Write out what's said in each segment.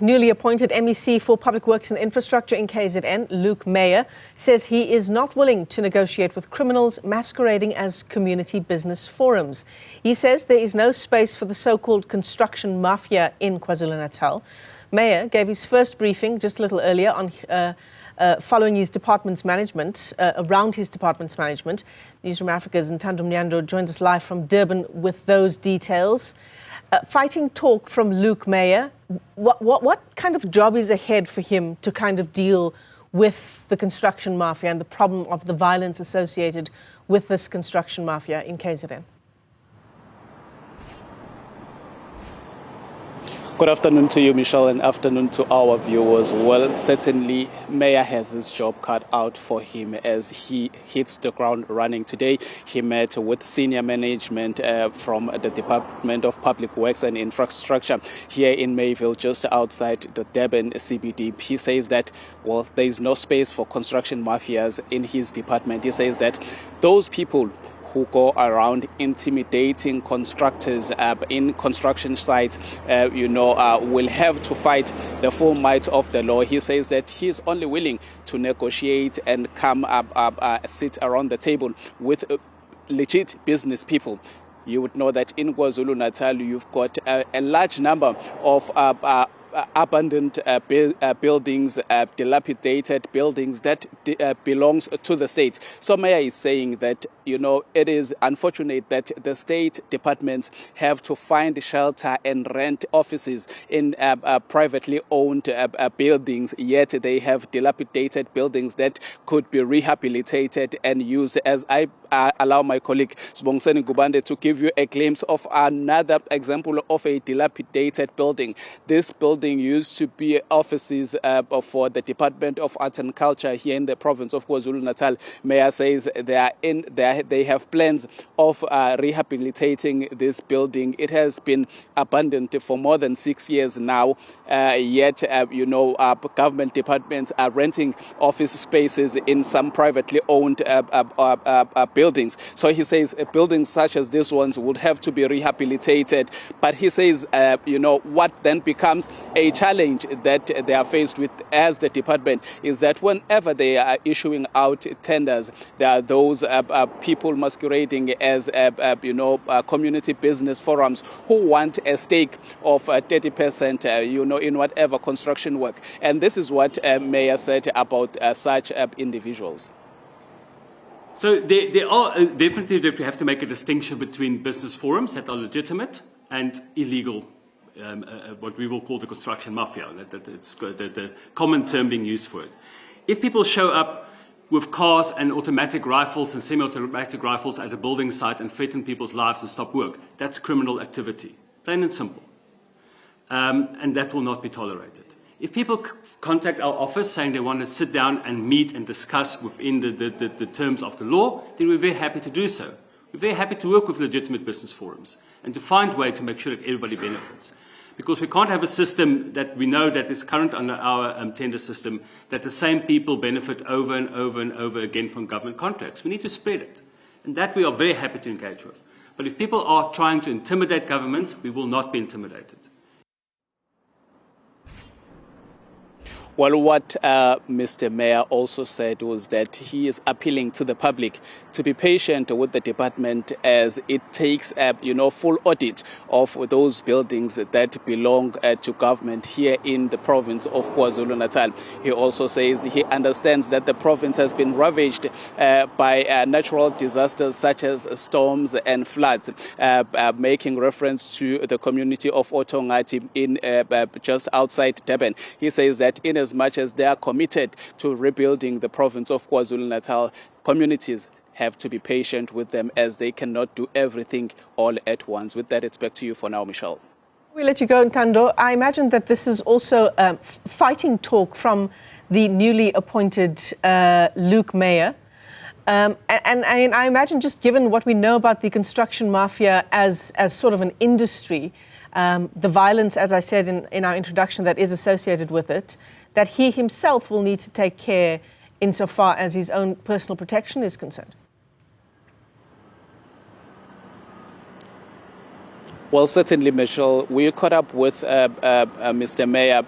Newly appointed MEC for Public Works and Infrastructure in KZN, Luke Meyer, says he is not willing to negotiate with criminals masquerading as community business forums. He says there is no space for the so-called construction mafia in KwaZulu-Natal. Meyer gave his first briefing just a little earlier on following his department's management, around his department's management. Newzroom Afrika's Ntando Mnyandu joins us live from Durban with those details. Fighting talk from Luke Meyer. What kind of job is ahead for him to kind of deal with the construction mafia and the problem of the violence associated with this construction mafia in KZN? Good afternoon to you, Michelle, and afternoon to our viewers. Well, certainly, Meyer has his job cut out for him as he hits the ground running today. He met with senior management from the Department of Public Works and Infrastructure here in Mayville, just outside the Durban CBD. He says that, well, there is no space for construction mafias in his department. He says that those people who go around intimidating constructors in construction sites, will have to fight the full might of the law. He says that he's only willing to negotiate and come sit around the table with legit business people. You would know that in KwaZulu-Natal, you've got a large number of abandoned buildings, dilapidated buildings that belongs to the state. So Meyer is saying that, it is unfortunate that the state departments have to find shelter and rent offices in privately owned buildings, yet they have dilapidated buildings that could be rehabilitated and used. As I allow my colleague Sbongiseni Gubande to give you a glimpse of another example of a dilapidated building. This building used to be offices for the Department of Arts and Culture here in the province of KwaZulu-Natal. Meyer says they have plans of rehabilitating this building. It has been abandoned for more than 6 years now, yet government departments are renting office spaces in some privately owned buildings. So he says buildings such as these ones would have to be rehabilitated. But he says, what then becomes a challenge that they are faced with as the department is that whenever they are issuing out tenders, there are those people masquerading as community business forums who want a stake of 30%, in whatever construction work. And this is what Meyer said about such individuals. So there are definitely we have to make a distinction between business forums that are legitimate and illegal, what we will call the construction mafia. It's the common term being used for it. If people show up with cars and automatic rifles and semi-automatic rifles at a building site and threaten people's lives and stop work, that's criminal activity, plain and simple. And that will not be tolerated. If people contact our office saying they want to sit down and meet and discuss within the terms of the law, then we're very happy to do so. We're very happy to work with legitimate business forums and to find a way to make sure that everybody benefits. Because we can't have a system that we know that is current under our tender system, that the same people benefit over and over and over again from government contracts. We need to spread it. And that we are very happy to engage with. But if people are trying to intimidate government, we will not be intimidated. Well, what Mr. Meyer also said was that he is appealing to the public to be patient with the department as it takes full audit of those buildings that belong to government here in the province of KwaZulu-Natal. He also says he understands that the province has been ravaged by natural disasters such as storms and floods, making reference to the community of Otongati in just outside Durban. He says that in as much as they are committed to rebuilding the province of KwaZulu-Natal, communities have to be patient with them as they cannot do everything all at once. With that, it's back to you for now, Michelle. We'll let you go, Ntando. I imagine that this is also fighting talk from the newly appointed Luke Meyer. And I imagine, just given what we know about the construction mafia as sort of an industry, the violence, as I said in our introduction, that is associated with it, that he himself will need to take care insofar as his own personal protection is concerned. Well, certainly, Michelle, we caught up with Mr. Meyer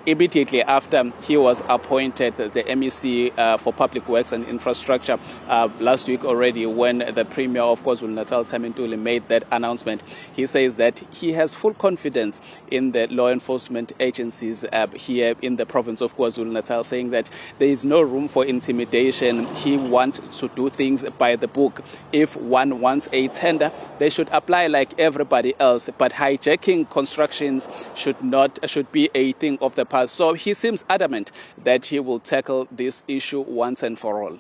immediately after he was appointed the MEC for Public Works and Infrastructure last week already, when the Premier of KwaZulu-Natal Ntando made that announcement. He says that he has full confidence in the law enforcement agencies here in the province of KwaZulu-Natal, saying that there is no room for intimidation. He wants to do things by the book. If one wants a tender, they should apply like everybody else, but hijacking constructions should be a thing of the past. So he seems adamant that he will tackle this issue once and for all.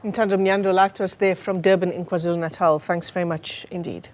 Ntando Mnyandu, live to us there from Durban in KwaZulu-Natal. Thanks very much indeed.